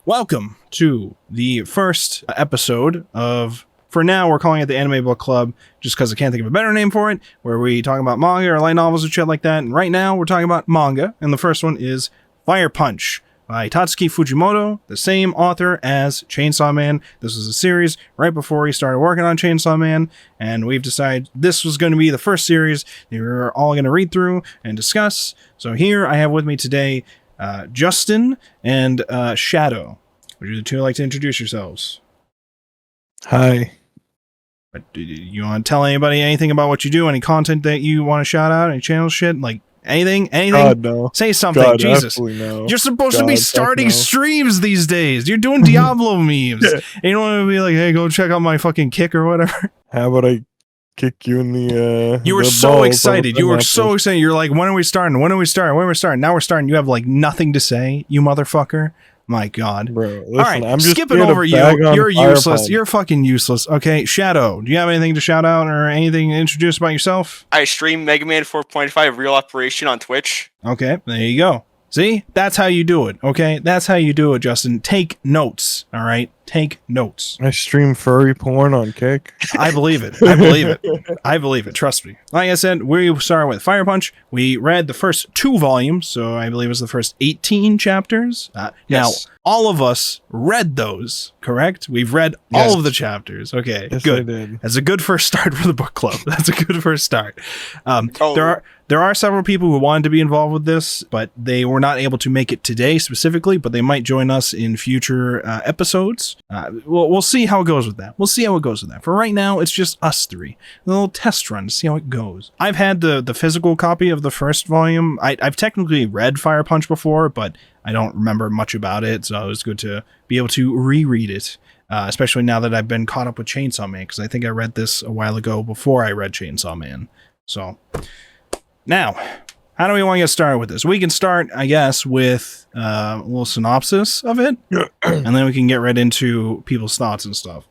Welcome to the first episode of, for now, we're calling it the Anime Book Club, just because I can't think of a better name for it, where we talk about manga or light novels and shit like that. And right now, we're talking about manga, and the first one is Fire Punch by Tatsuki Fujimoto, the same author as Chainsaw Man. This was a series right before he started working on Chainsaw Man, and we've decided this was going to be the first series that we're all going to read through and discuss. So here I have with me today JustSin and Shadow. Would you two like to introduce yourselves? Hi. Do you want to tell anybody anything about what you do? Any content that you want to shout out? Any channel shit? Like anything? God, no. Say something. God, Jesus. no. You're supposed to be starting streams these days. You're doing Diablo memes. And you don't want to be like, hey, go check out my fucking kick or whatever. How about I kick you in the you were so excited. You were so excited. You're like, when are we starting? When are we starting? When are we starting? Now we're starting. You have like nothing to say, you motherfucker. My God. Bro, listen, all right, I'm just skipping over you. You're useless. Punch. You're fucking useless. Okay, Shadow, do you have anything to shout out or anything to introduce about yourself? I stream Mega Man 4.5 Real Operation on Twitch. Okay, there you go. See? That's how you do it, okay? That's how you do it, Justin. Take notes, all right? Take notes. I stream furry porn on Kick. I believe it. I believe it. I believe it. Trust me. Like I said, we started with Fire Punch. We read the first 2 volumes, so I believe it was the first 18 chapters. Yes. Now, all of us read those, correct? We've read all of the chapters. Okay, yes, good. I did. That's a good first start for the book club. That's a good first start. There are several people who wanted to be involved with this, but they were not able to make it today specifically, but they might join us in future episodes. We'll see how it goes with that. For right now, it's just us 3. A little test run to see how it goes. I've had the physical copy of the first volume. I've technically read Fire Punch before, but I don't remember much about it, so it was good to be able to reread it, especially now that I've been caught up with Chainsaw Man, because I think I read this a while ago before I read Chainsaw Man. So, now, how do we want to get started with this? We can start, I guess, with a little synopsis of it, and then we can get right into people's thoughts and stuff.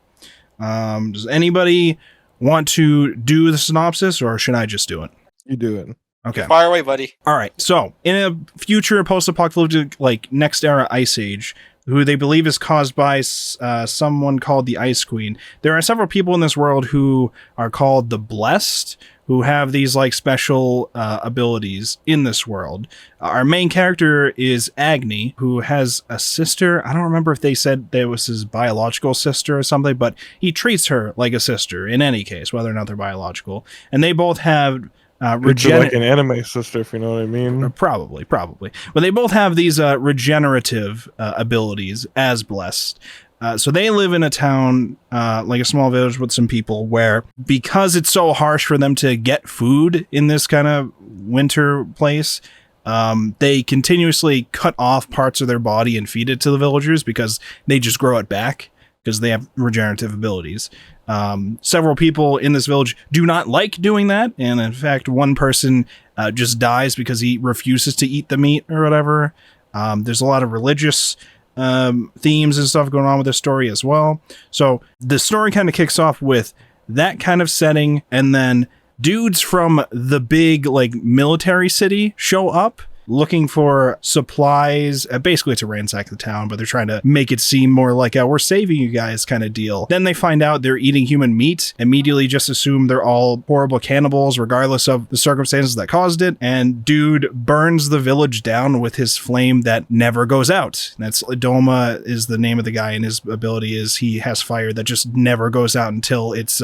Does anybody want to do the synopsis, or should I just do it? You do it. Okay. Fire away, buddy. All right. So, in a future post-apocalyptic, like, next era ice age, who they believe is caused by someone called the Ice Queen, there are several people in this world who are called the Blessed, who have these like special abilities in this world. Our main character is Agni, who has a sister. I don't remember if they said that it was his biological sister or something, but he treats her like a sister in any case, whether or not they're biological. And they both have like an anime sister, if you know what I mean. Probably. But they both have these regenerative abilities as Blessed. So they live in a town, like a small village with some people, where because it's so harsh for them to get food in this kind of winter place, they continuously cut off parts of their body and feed it to the villagers because they just grow it back because they have regenerative abilities. Several people in this village do not like doing that, and in fact, one person just dies because he refuses to eat the meat or whatever. There's a lot of religious themes and stuff going on with this story as well. So the story kind of kicks off with that kind of setting, and then dudes from the big like military city show up looking for supplies, basically to ransack the town, but they're trying to make it seem more like a we're saving you guys kind of deal. Then they find out they're eating human meat, immediately just assume they're all horrible cannibals regardless of the circumstances that caused it, and dude burns the village down with his flame that never goes out. That's Doma is the name of the guy, and his ability is he has fire that just never goes out until its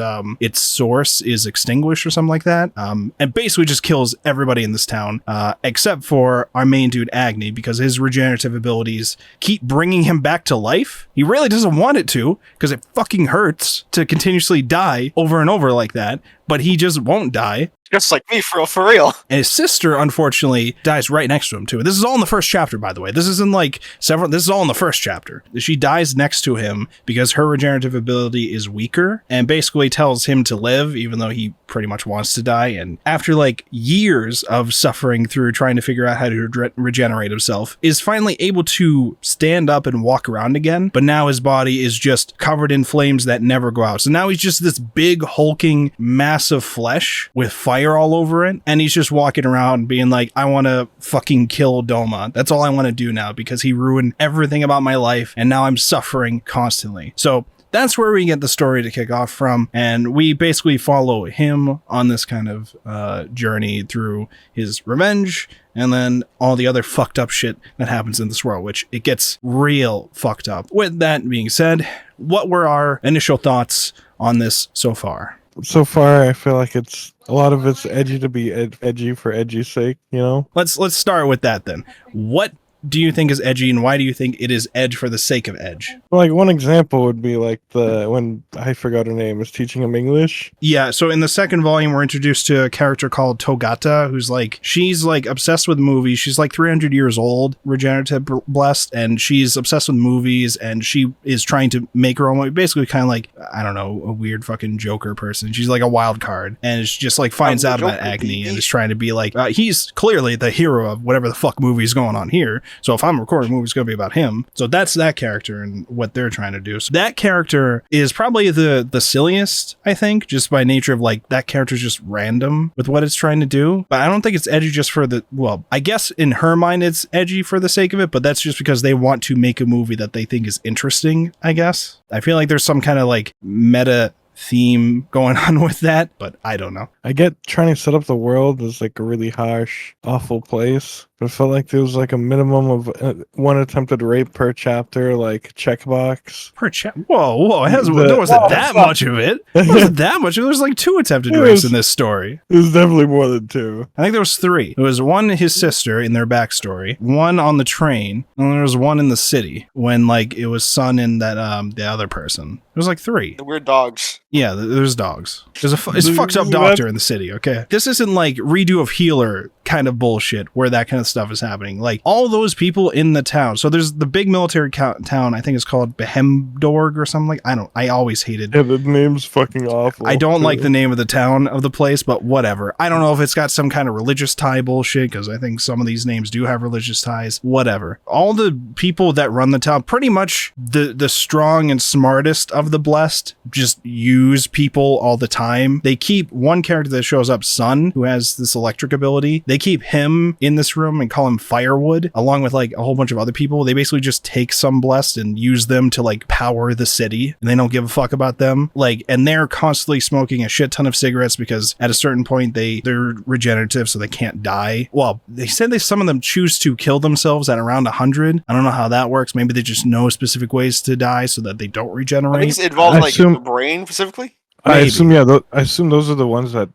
source is extinguished or something like that, and basically just kills everybody in this town, except for our main dude Agni, because his regenerative abilities keep bringing him back to life. He really doesn't want it to, because it fucking hurts to continuously die over and over like that, but he just won't die. Just like me, for real. And his sister, unfortunately, dies right next to him, too. This is all in the first chapter, by the way. This isn't like several... This is all in the first chapter. She dies next to him because her regenerative ability is weaker and basically tells him to live, even though he pretty much wants to die. And after, like, years of suffering through trying to figure out how to regenerate himself, is finally able to stand up and walk around again. But now his body is just covered in flames that never go out. So now he's just this big, hulking, massive mass of flesh with fire all over it. And he's just walking around being like, I want to fucking kill Doma. That's all I want to do now because he ruined everything about my life. And now I'm suffering constantly. So that's where we get the story to kick off from. And we basically follow him on this kind of journey through his revenge and then all the other fucked up shit that happens in this world, which it gets real fucked up. With that being said, what were our initial thoughts on this so far? So far, I feel like it's a lot of it's edgy to be edgy for edgy's sake, you know? Let's start with that then. What do you think is edgy, and why do you think it is edge for the sake of edge? Like, one example would be like when I forgot her name is teaching him English. Yeah, so in the second volume, we're introduced to a character called Togata, who's like, she's like obsessed with movies. She's like 300 years old, regenerative blessed, and she's obsessed with movies, and she is trying to make her own movie. Basically, kind of like, I don't know, a weird fucking Joker person. She's like a wild card, and she just like finds out about Agni and is trying to be like, he's clearly the hero of whatever the fuck movie's going on here. So if I'm recording a movie, it's going to be about him. So that's that character and what they're trying to do. So that character is probably the silliest, I think, just by nature of like that character's just random with what it's trying to do. But I don't think it's edgy just for well, I guess in her mind it's edgy for the sake of it, but that's just because they want to make a movie that they think is interesting, I guess. I feel like there's some kind of like meta theme going on with that, but I don't know. I get trying to set up the world as like a really harsh, awful place, but it felt like there was like a minimum of one attempted rape per chapter, like checkbox. Per chapter? Whoa, there wasn't that much of it. There wasn't that much. There's like 2 attempted rapes in this story. It was definitely more than 2. I think there was 3. There was one his sister in their backstory, one on the train, and there was one in the city when like it was Sun and that the other person. It was like 3. The weird dogs. Yeah, there's dogs. There's a fucked up doctor in the city, okay? This isn't like redo of Healer kind of bullshit where that kind of stuff is happening. Like all those people in the town. So there's the big military town, I think it's called Behemdorg or something like. I always hated. Yeah, the name's fucking awful. I don't like the name of the town of the place, but whatever. I don't know if it's got some kind of religious tie bullshit because I think some of these names do have religious ties. Whatever. All the people that run the town, pretty much the strong and smartest of the blessed, just use people all the time. They keep one character that shows up, Sun, who has this electric ability. They keep him in this room and call him Firewood, along with like a whole bunch of other people. They basically just take some blessed and use them to like power the city, and they don't give a fuck about them. Like, and they're constantly smoking a shit ton of cigarettes because at a certain point they're regenerative, so they can't die. Well, they said some of them choose to kill themselves at around 100. I don't know how that works. Maybe they just know specific ways to die so that they don't regenerate. I think it involves like the brain specifically. I assume, I assume those are the ones that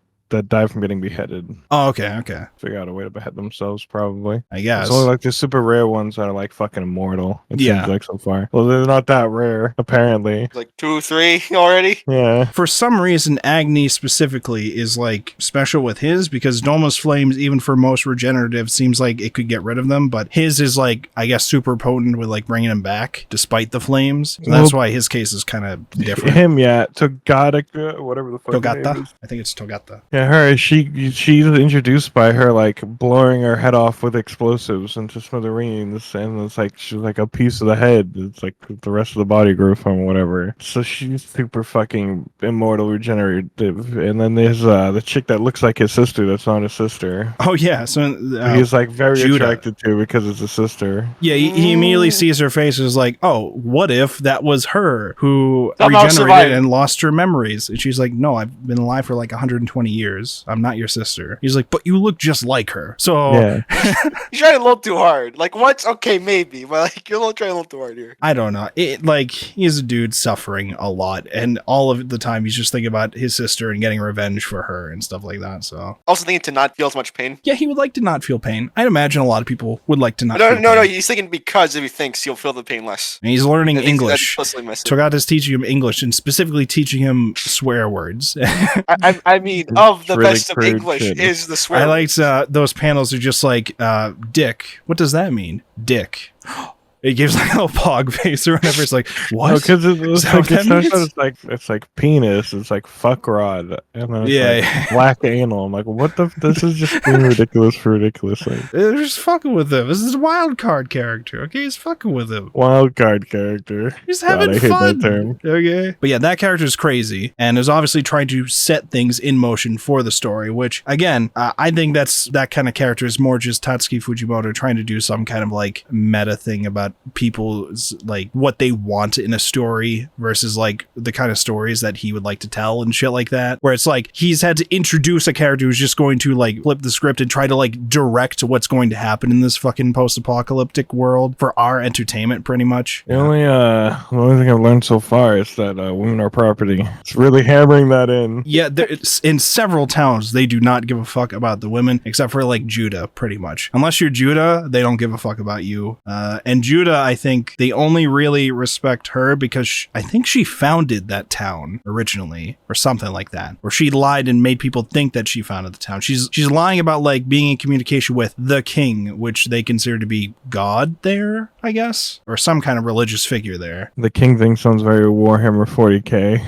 die from getting beheaded. Oh, okay. Figure out a way to behead themselves, probably. I guess. It's only like the super rare ones that are like fucking immortal. It seems like so far. Well, they're not that rare, apparently. Like 2, 3 already? Yeah. For some reason, Agni specifically is like special with his because Doma's flames, even for most regenerative, seems like it could get rid of them, but his is like, I guess, super potent with like bringing him back despite the flames. So that's why his case is kind of different. Him, yeah. Togata, whatever the fuck. Togata? I think it's Togata. Yeah, her. She's introduced by her like blowing her head off with explosives into smithereens, and it's like she's like a piece of the head. It's like the rest of the body grew from whatever. So she's super fucking immortal, regenerative. And then there's the chick that looks like his sister. That's not his sister. Oh yeah, so he's like very Judah. attracted to because it's a sister. Yeah, he immediately sees her face and is like, oh, what if that was her who Somehow regenerated survived. and lost her memories? And she's like, no, I've been alive for like 120 years. I'm not your sister. He's like, but you look just like her. So Yeah. You're trying a little too hard. Like, what's okay, maybe, but like you're trying a little too hard here. I don't know. Like he's a dude suffering a lot, and all of the time he's just thinking about his sister and getting revenge for her and stuff like that. So Also thinking to not feel as much pain. yeah, he would like to not feel pain. I'd imagine a lot of people would like to not. No, feel pain. he's thinking because if he thinks he'll feel the pain less. And he's learning I think that's English. explicitly my statement. Togata's teaching him English and specifically teaching him swear words. I mean, of the really best of crude English shit. is the swear. I liked those panels are just like, dick. What does that mean? Dick. It gives like a little pog face or whatever. It's like, what? Because Is that what that means? it's like penis, it's like fuck rod, and then it's Yeah, like black anal. I'm like, what the? This is just being ridiculous for ridiculous sake. They're just fucking with him. This is a wild card character. Okay, he's fucking with him. Wild card character. He's God, having I hate fun. that term. Okay. But yeah, that character is crazy and is obviously trying to set things in motion for the story, which again, I think that kind of character is more just Tatsuki Fujimoto trying to do some kind of like meta thing about people's like what they want in a story versus like the kind of stories that he would like to tell and shit like that. Where it's like he's had to introduce a character who's just going to like flip the script and try to like direct what's going to happen in this fucking post-apocalyptic world for our entertainment, pretty much. The only thing I've learned so far is that women are property. It's really hammering that in. Yeah, in several towns, they do not give a fuck about the women, except for like Judah, pretty much. Unless you're Judah, they don't give a fuck about you. And Judah, I think they only really respect her because I think she founded that town originally, or something like that. Or she lied and made people think that she founded the town. She's lying about like being in communication with the king, which they consider to be God there, I guess, or some kind of religious figure there. The king thing sounds very Warhammer 40k.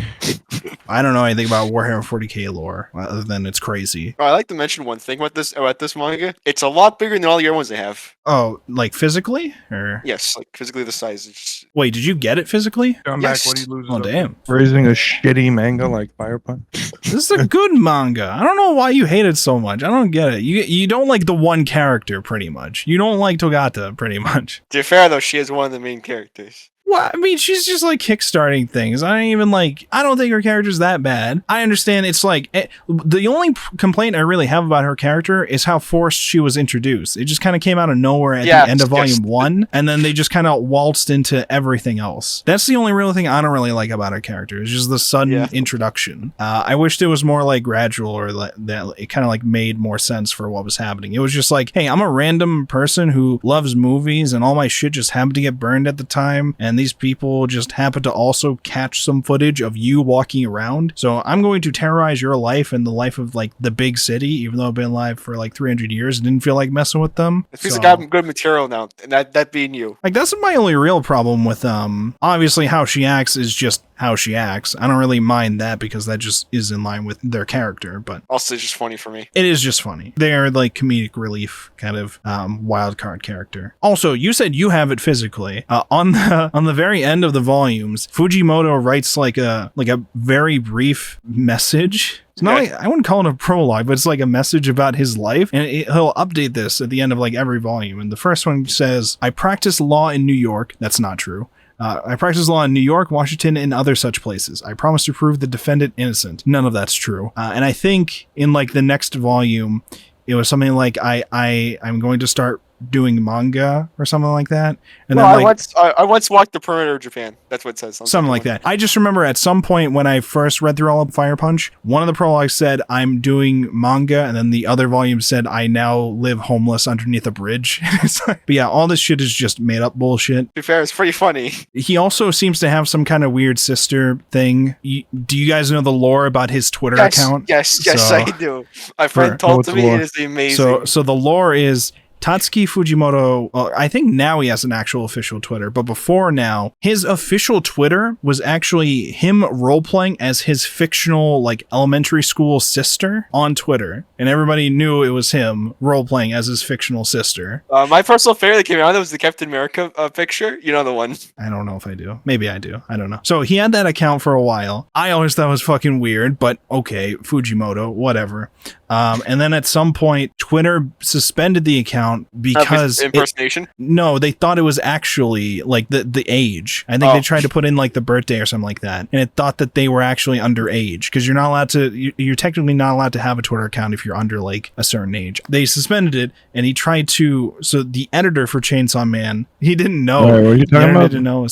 I don't know anything about Warhammer 40k lore other than it's crazy. Oh, I like to mention one thing about this manga. It's a lot bigger than all the other ones they have. Oh, like physically? Or Yes, like physically the size. wait, did you get it physically? Going Yes. back, what he loses. Oh, damn. Raising a shitty manga like Fire Punch. This is a good manga. I don't know why you hate it so much. I don't get it. You don't like the one character, pretty much. You don't like Togata, pretty much. To be fair though, she is one of the main characters. Well, I mean, she's just like kickstarting things. I don't think her character's that bad. I understand it's like, the only complaint I really have about her character is how forced she was introduced. It just kind of came out of nowhere at the end of volume 1, and then they just kind of waltzed into everything else. That's the only real thing I don't really like about her character. It's just the sudden introduction. I wished it was more like gradual, or that it kind of like made more sense for what was happening. It was just like, hey, I'm a random person who loves movies, and all my shit just happened to get burned at the time, and these people just happen to also catch some footage of you walking around. So I'm going to terrorize your life and the life of like the big city, even though I've been alive for like 300 years and didn't feel like messing with them. It feels like I have good material now, and that being you. Like that's my only real problem with obviously how she acts is just how she acts. I don't really mind that because that just is in line with their character, but Also, it's just funny for me. it is just funny. They're like comedic relief kind of wild card character. Also, you said you have it physically. On the very end of the volumes, Fujimoto writes like a very brief message. It's not like, I wouldn't call it a prologue, but it's like a message about his life, and he'll update this at the end of like every volume. And the first one says, "I practice law in New York." That's not true. I practice law in New York, Washington, and other such places. I promise to prove the defendant innocent. None of that's true. And I think in like the next volume, it was something like I'm going to start doing manga or something like that. And then I once walked the perimeter of Japan. That's what it says. Something like that. I just remember at some point when I first read through all of Fire Punch, one of the prologues said I'm doing manga, and then the other volume said I now live homeless underneath a bridge. But yeah, all this shit is just made up bullshit. To be fair, it's pretty funny. He also seems to have some kind of weird sister thing. Do you guys know the lore about his Twitter account? Yes, So- I do. My friend told to me it is amazing. So the lore is Tatsuki Fujimoto, I think now he has an actual official Twitter, but before now, his official Twitter was actually him role-playing as his fictional, like, elementary school sister on Twitter. And everybody knew it was him role-playing as his fictional sister. My personal favorite that came out of it was the Captain America picture. You know the one. I don't know if I do. Maybe I do. I don't know. So he had that account for a while. I always thought it was fucking weird, but okay, Fujimoto, whatever. And then at some point, Twitter suspended the account because impersonation. No, they thought it was actually like the age. I think they tried to put in like the birthday or something like that, and it thought that they were actually underage because you're not allowed to. You're technically not allowed to have a Twitter account if you're under like a certain age. They suspended it, and he tried to. So the editor for Chainsaw Man, he didn't know. What are you talking about? Didn't know.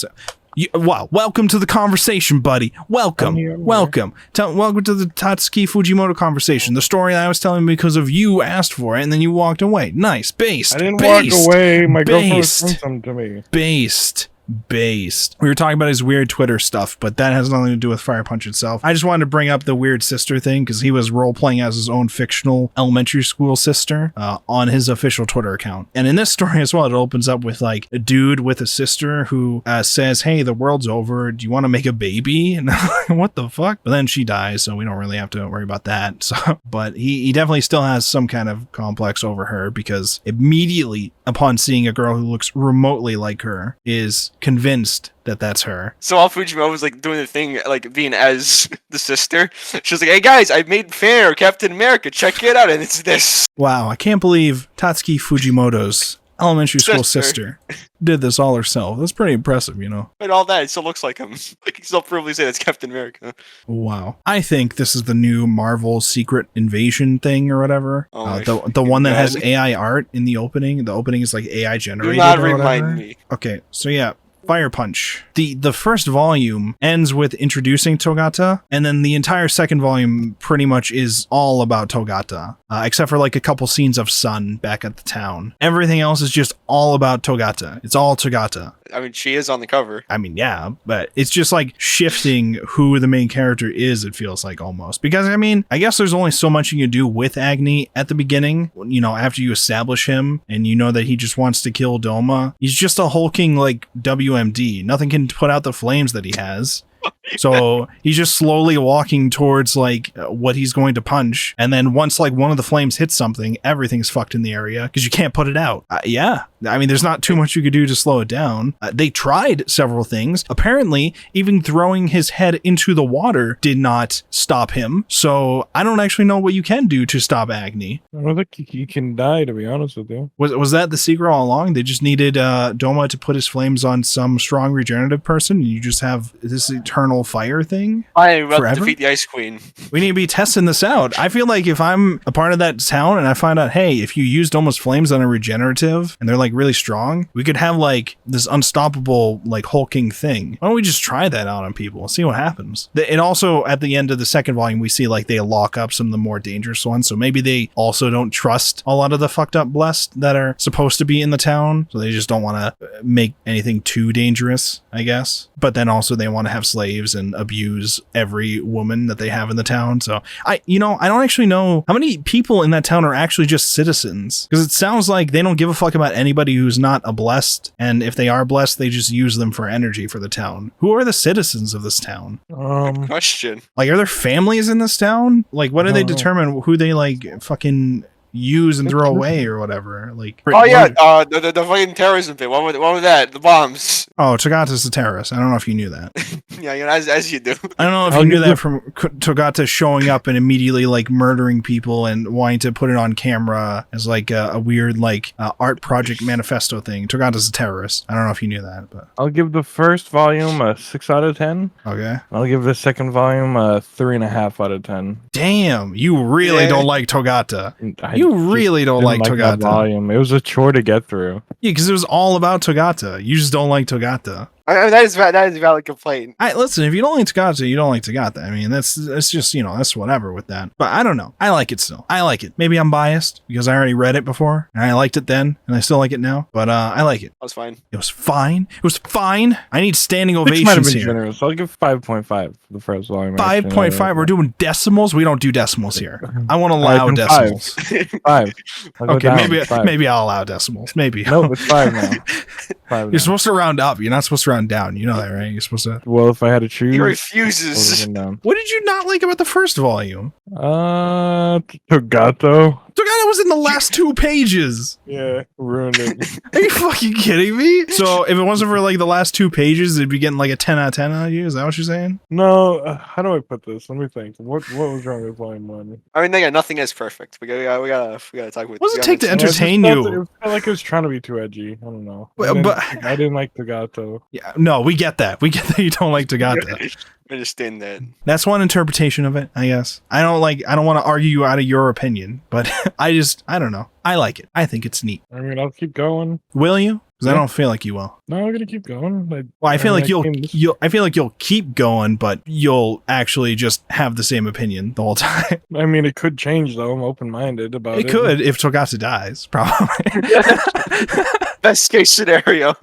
Wow, welcome to the conversation, buddy. Welcome to the Tatsuki Fujimoto conversation. The story I was telling because of you asked for it, and then you walked away. Nice, based. I didn't walk away. My girlfriend was saying something to me. Based based. We were talking about his weird Twitter stuff, but that has nothing to do with Fire Punch itself. I just wanted to bring up the weird sister thing because he was role-playing as his own fictional elementary school sister on his official Twitter account. And in this story as well, it opens up with like a dude with a sister who says, hey, the world's over. Do you want to make a baby? And I'm like, what the fuck? But then she dies, so we don't really have to worry about that. So, but he definitely still has some kind of complex over her because immediately upon seeing a girl who looks remotely like her is convinced that that's her. So while Fujimoto was like doing the thing, like being as the sister, she was like, "Hey guys, I made fan or Captain America. Check it out." And it's this. Wow, I can't believe Tatsuki Fujimoto's elementary school sister did this all herself. That's pretty impressive, you know. But all that, it still looks like him. Like, he still probably say that's Captain America. Wow. I think this is the new Marvel Secret Invasion thing or whatever. Oh the one that has AI art in the opening. The opening is like AI generated. Do not or whatever. remind me. Okay, so yeah. Fire Punch. The first volume ends with introducing Togata, and then the entire second volume pretty much is all about Togata, except for like a couple scenes of Sun back at the town. Everything else is just all about Togata. It's all Togata. I mean, she is on the cover. I mean, yeah, but it's just like shifting who the main character is, it feels like almost. Because, I mean, I guess there's only so much you can do with Agni at the beginning, you know, after you establish him and you know that he just wants to kill Doma. He's just a hulking, like, WMD. Nothing can put out the flames that he has. So he's just slowly walking towards like what he's going to punch, and then once like one of the flames hits something, everything's fucked in the area because you can't put it out. Yeah, I mean, there's not too much you could do to slow it down. They tried several things. Apparently, even throwing his head into the water did not stop him. So I don't actually know what you can do to stop Agni. I don't think he can die, to be honest with you. Was that the secret all along? They just needed Doma to put his flames on some strong regenerative person, and you just have this eternal fire thing? I'm about forever? to defeat the Ice Queen. We need to be testing this out. I feel like if I'm a part of that town and I find out, hey, if you used almost flames on a regenerative and they're like really strong, we could have like this unstoppable like hulking thing. Why don't we just try that out on people? See what happens. It also, at the end of the second volume, we see like they lock up some of the more dangerous ones. So maybe they also don't trust a lot of the fucked up blessed that are supposed to be in the town. So they just don't want to make anything too dangerous, I guess. But then also they want to have slaves and abuse every woman that they have in the town. So I don't actually know how many people in that town are actually just citizens, because it sounds like they don't give a fuck about anybody who's not a blessed, and if they are blessed, they just use them for energy for the town. Who are the citizens of this town? Good question. Like, are there families in this town? Like, what do they determine who they like fucking use and throw away or whatever? Like, oh yeah, the fucking terrorism thing. What was that? The bombs. Oh, Togata's a terrorist. I don't know if you knew that. Yeah, you know, as you do. I don't know if you knew that from Togata showing up and immediately like murdering people and wanting to put it on camera as like a weird like art project manifesto thing. Togata's a terrorist. I don't know if you knew that, but I'll give the first volume a 6 out of 10. okay. I'll give the second volume a 3.5 out of 10. Damn, you really don't like Togata. You really don't like that Togata. volume. It was a chore to get through. Yeah, because it was all about Togata. You just don't like Togata. I mean, that is a valid complaint. Listen, if you don't like Togata, you don't like Togata. I mean, that's just, you know, that's whatever with that. But I don't know. I like it still. I like it. Maybe I'm biased because I already read it before and I liked it then and I still like it now. But I like it. That was fine. It was fine. It was fine. I need standing Which might have ovations been here. generous. I'll give 5.5 for the first volume. 5.5. We're doing decimals. We don't do decimals here. I want to allow decimals. 5. I'll go Okay, down. maybe 5. maybe I'll allow decimals. Maybe. No, it's 5 now. 5 You're now. supposed to round up. You're not supposed to round down. You know that, right? You're supposed to. Well, if I had to choose, He I refuses. would've been down. What did you not like about the first volume? Togato. Togata was in the last 2 pages. Yeah, ruined it. Are you fucking kidding me? So if it wasn't for like the last 2 pages, it'd be getting like a 10 out of 10 out of you? Is that what you're saying? No, how do I put this? Let me think. What was wrong with volume 1? I mean, yeah, nothing is perfect. We gotta talk with. What does it take to we gotta- entertain It you? felt like it was trying to be too edgy. I don't know. But- I didn't like Togato. Yeah, no, we get that. We get that you don't like Togata. I understand that. That's one interpretation of it, I guess. I don't want to argue you out of your opinion, but I don't know. I like it. I think it's neat. I mean, I'll keep going. Will you? Because I Yeah. don't feel like you will. No, I'm gonna keep going. Well, I feel like you'll. I feel like you'll keep going, but you'll actually just have the same opinion the whole time. I mean, it could change though. I'm open-minded about it. It could if Togata dies, probably. Best case scenario.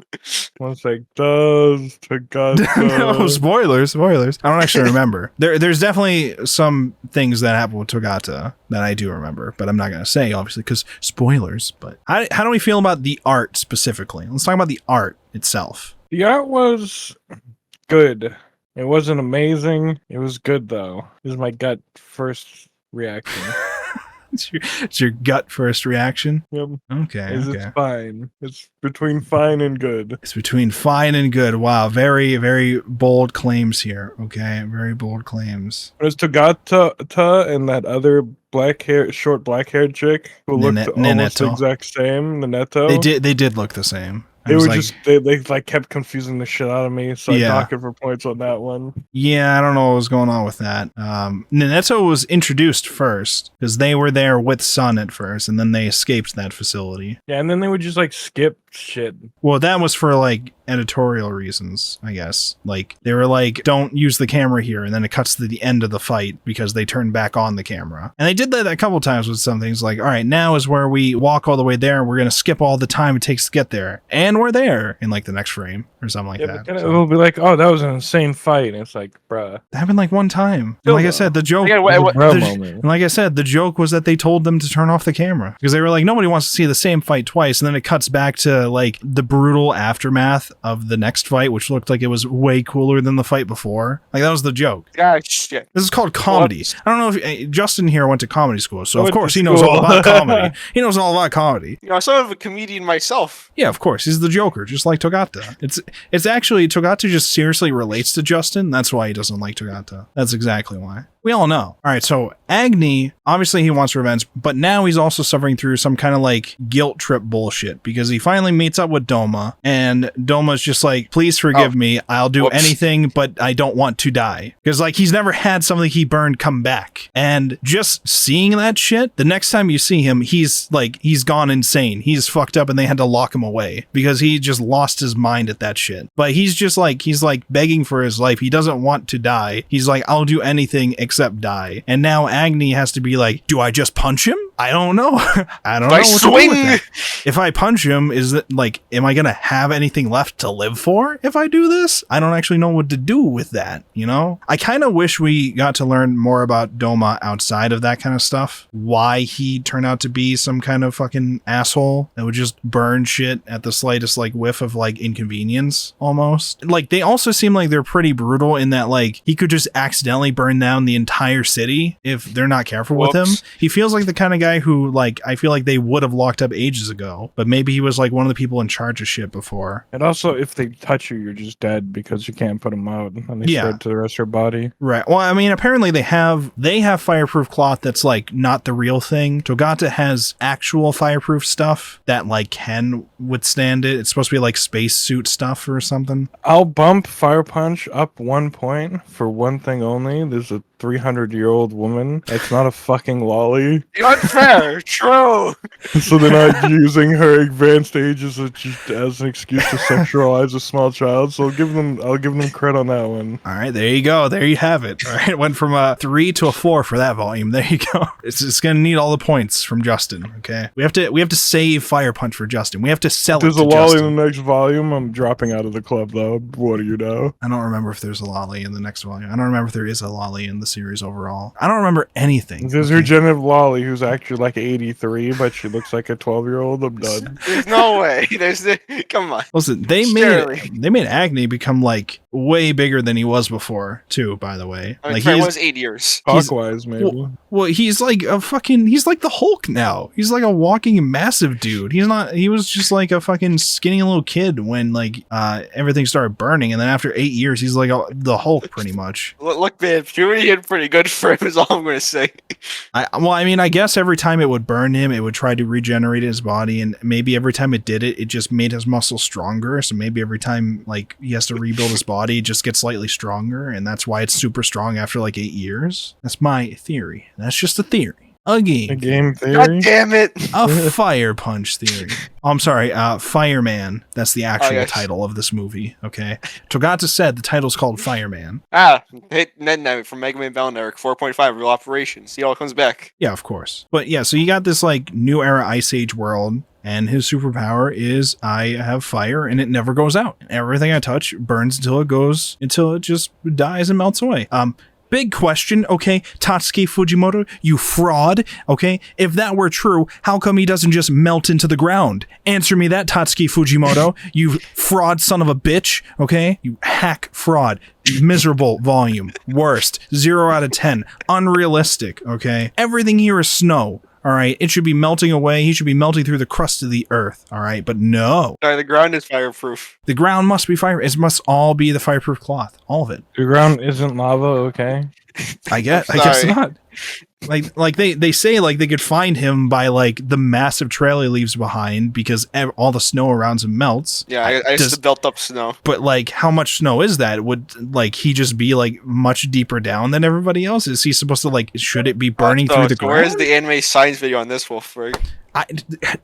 One sec. Does Togata? No, spoilers. I don't actually remember. There's definitely some things that happen with Togata that I do remember, but I'm not going to say, obviously, because spoilers. But how do we feel about the art specifically? Let's talk about the art itself. The art was good. It wasn't amazing. It was good, though. This is my gut first reaction. It's your gut first reaction? Yep. Okay. It's fine. It's between fine and good. It's between fine and good. Wow. Very, very bold claims here. Okay. Very bold claims. There's Togata and that other short black haired chick who looked almost the exact same. Naneto. They did look the same. They were just they like kept confusing the shit out of me, so I knocked it for points on that one. Yeah, I don't know what was going on with that. Naneto was introduced first because they were there with Sun at first, and then they escaped that facility. Yeah, and then they would just like skip shit. Well, that was for like editorial reasons, I guess. Like they were like, don't use the camera here, and then it cuts to the end of the fight because they turned back on the camera. And they did that a couple times with some things like, all right, now is where we walk all the way there, and we're gonna skip all the time it takes to get there. And we're there in like the next frame or something like that. But it'll be like, oh, that was an insane fight. And it's like, bruh. It happened like one time. And like I said, the joke. And like I said, the joke was that they told them to turn off the camera because they were like, nobody wants to see the same fight twice. And then it cuts back to like the brutal aftermath of the next fight, which looked like it was way cooler than the fight before. Like that was the joke. Gosh, shit. This is called comedy. I don't know if Justin here went to comedy school, so of course he knows all about comedy. He knows all about comedy. You know, I'm sort of a comedian myself. Yeah, of course. He's the Joker, just like Togata. It's actually Togata just seriously relates to Justin. That's why he doesn't like Togata. That's exactly why. We all know. All right, so Agni, obviously he wants revenge, but now he's also suffering through some kind of like guilt trip bullshit because he finally meets up with Doma, and Doma's just like, please forgive me. I'll do anything, but I don't want to die. Because like he's never had something he burned come back. And just seeing that shit, the next time you see him, he's gone insane. He's fucked up and they had to lock him away because he just lost his mind at that shit. But he's like begging for his life. He doesn't want to die. He's like, I'll do anything except die. And now Agni has to be like, do I just punch him? I don't know. I don't know what to do with that. If I punch him, is it like, am I gonna have anything left to live for if I do this? I don't actually know what to do with that, you know? I kind of wish we got to learn more about Doma outside of that kind of stuff. Why he turned out to be some kind of fucking asshole that would just burn shit at the slightest like whiff of like inconvenience almost. Like they also seem like they're pretty brutal in that like he could just accidentally burn down the entire city if they're not careful with him. He feels like the kind of guy who like I feel like they would have locked up ages ago, but maybe he was like one of the people in charge of shit before. And also if they touch you, you're just dead because you can't put them out and they spread to the rest of your body. Right. Well, I mean, apparently they have fireproof cloth that's like not the real thing. Togata has actual fireproof stuff that like can withstand it. It's supposed to be like spacesuit stuff or something. I'll bump Fire Punch up 1 point for one thing only. There's a 300-year-old woman. That's not a fucking lolly. Unfair. True. So they're not using her advanced age as an excuse to sexualize a small child. So I'll give them credit on that one. All right, there you go. There you have it. All right, it went from a 3 to a 4 for that volume. There you go. It's gonna need all the points from Justin. Okay, we have to save Fire Punch for Justin. We have to sell it to Justin. There's a lolly in the next volume. I'm dropping out of the club though. What do you know? I don't remember if there's a lolly in the next volume. I don't remember if there is a lolly in the series overall. I don't remember anything. There's regenerative lolly who's actually like 83, but she looks like a 12-year-old. I'm done. There's no way. Come on. Listen, they made Agni become like way bigger than he was before, too, by the way. I mean, like he was 8 years. Clockwise, maybe. Well, he's like he's like the Hulk now. He's like a walking massive dude. He was just like a fucking skinny little kid when like everything started burning, and then after 8 years, he's like the Hulk pretty much. Look, man, puberty hit pretty good for him is all I'm going to say. I mean, I guess every time it would burn him, it would try to regenerate his body, and maybe every time it did it, it just made his muscles stronger. So maybe every time like he has to rebuild his body, it just gets slightly stronger, and that's why it's super strong after like 8 years. That's my theory. That's just a theory. A game theory? God damn it. A Fire Punch theory. Oh, I'm sorry. Fireman. That's the actual title of this movie. Okay. Togata said the title's called Fireman. Hit Ned from Mega Man Valneric 4.5 Real Operation. See how it comes back. Yeah, of course. But yeah, so you got this like new era Ice Age world. And his superpower is I have fire and it never goes out. Everything I touch burns until it just dies and melts away. Big question, okay, Tatsuki Fujimoto, you fraud, okay? If that were true, how come he doesn't just melt into the ground? Answer me that, Tatsuki Fujimoto, you fraud son of a bitch, okay? You hack fraud. Miserable volume. Worst. 0 out of 10. Unrealistic, okay? Everything here is snow. All right, it should be melting away. He should be melting through the crust of the earth. All right, but no. Sorry, the ground is fireproof. The ground must be fire. It must all be the fireproof cloth. All of it. The ground isn't lava, okay? I guess not. Like they say like they could find him by like the massive trail he leaves behind because all the snow around him melts. Yeah, I used to built up snow. But like, how much snow is that? Would like he just be like much deeper down than everybody else? Is he supposed to like? Should it be burning through the ground? Where's the anime science video on this, Wolfborg?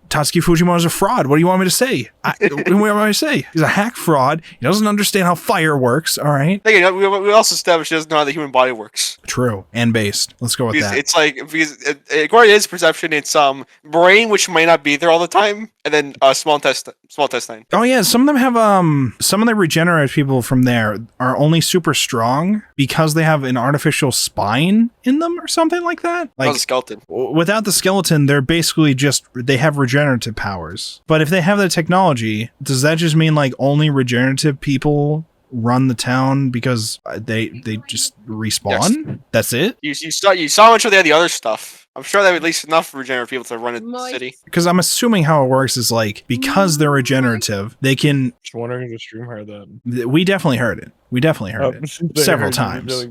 Tatsuki Fujimoto is a fraud. What do you want me to say? What do you want me to say? He's a hack fraud. He doesn't understand how fire works. All right. Again, we also established he doesn't know how the human body works. True and based. Let's go with that. It's like according to his perception, it's brain, which might not be there all the time, and then small intestine. Oh yeah, some of them have some of the regenerative people from there are only super strong because they have an artificial spine in them or something like that. Like the skeleton. Without the skeleton, they're basically just they have regenerative powers. But if they have the technology, does that just mean like only regenerative people run the town because they just respawn? Yes. That's it? You saw how much they had the other stuff. I'm sure they have at least enough regenerative people to run the city. Because I'm assuming how it works is like because they're regenerative, they can. Just wondering if the stream heard that. We definitely heard it. We definitely heard it several times.